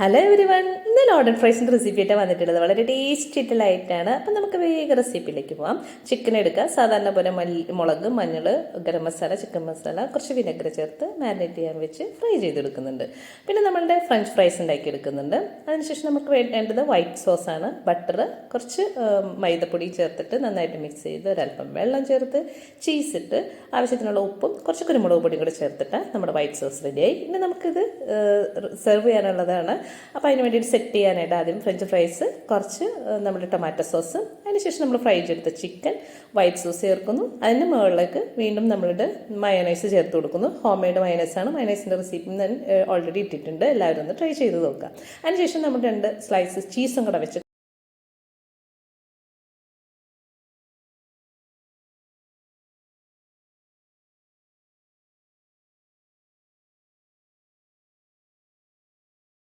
Hello every one, ഇന്ന് loaded ഫ്രൈസിൻ്റെ റെസിപ്പിയായിട്ട് വന്നിട്ടുള്ളത് വളരെ ടേസ്റ്റി ആയിട്ടുള്ള ആയിട്ടാണ്. അപ്പം നമുക്ക് വേഗം റെസിപ്പിയിലേക്ക് പോകാം. ചിക്കൻ എടുക്കുക. സാധാരണ പോലെ മുളക്, മഞ്ഞൾ, ഗരം മസാല, ചിക്കൻ മസാല, കുറച്ച് വിനെഗർ ചേർത്ത് മാരിനേറ്റ് ചെയ്യാൻ വെച്ച് ഫ്രൈ ചെയ്തെടുക്കുന്നുണ്ട്. പിന്നെ നമ്മളുടെ ഫ്രഞ്ച് ഫ്രൈസ് ഉണ്ടാക്കി എടുക്കുന്നുണ്ട്. അതിനുശേഷം നമുക്ക് വേണ്ടത് വൈറ്റ് സോസാണ്. ബട്ടർ, കുറച്ച് മൈദപ്പൊടി ചേർത്തിട്ട് നന്നായിട്ട് മിക്സ് ചെയ്ത് ഒരല്പം വെള്ളം ചേർത്ത് ചീസ് ഇട്ട് ആവശ്യത്തിനുള്ള ഉപ്പും കുറച്ച് കുരുമുളക് പൊടിയും കൂടെ ചേർത്തിട്ട് നമ്മുടെ വൈറ്റ് സോസ് റെഡിയായി. ഇനി നമുക്കിത് സെർവ് ചെയ്യാനുള്ളതാണ്. അപ്പോൾ അതിന് വേണ്ടിയിട്ട് സെറ്റ് ചെയ്യാനായിട്ട് ആദ്യം ഫ്രഞ്ച് ഫ്രൈസ്, കുറച്ച് നമ്മുടെ ടൊമാറ്റോ സോസ്, അതിനുശേഷം നമ്മൾ ഫ്രൈ ചെയ്തെടുത്ത ചിക്കൻ, വൈറ്റ് സോസ് ചേർക്കുന്നു. അതിൻ്റെ മുകളിലേക്ക് വീണ്ടും നമ്മളുടെ മയോണൈസ് ചേർത്ത് കൊടുക്കുന്നു. ഹോം മെയ്ഡ് മയോണൈസാണ്. മയോണൈസിൻ്റെ റെസിപ്പി ഞാൻ ഓൾറെഡി ഇട്ടിട്ടുണ്ട്. എല്ലാവരും ഒന്ന് ട്രൈ ചെയ്ത് നോക്കുക. അതിനുശേഷം നമ്മൾ 2 സ്ലൈസസ് ചീസും കൂടെ വെച്ച്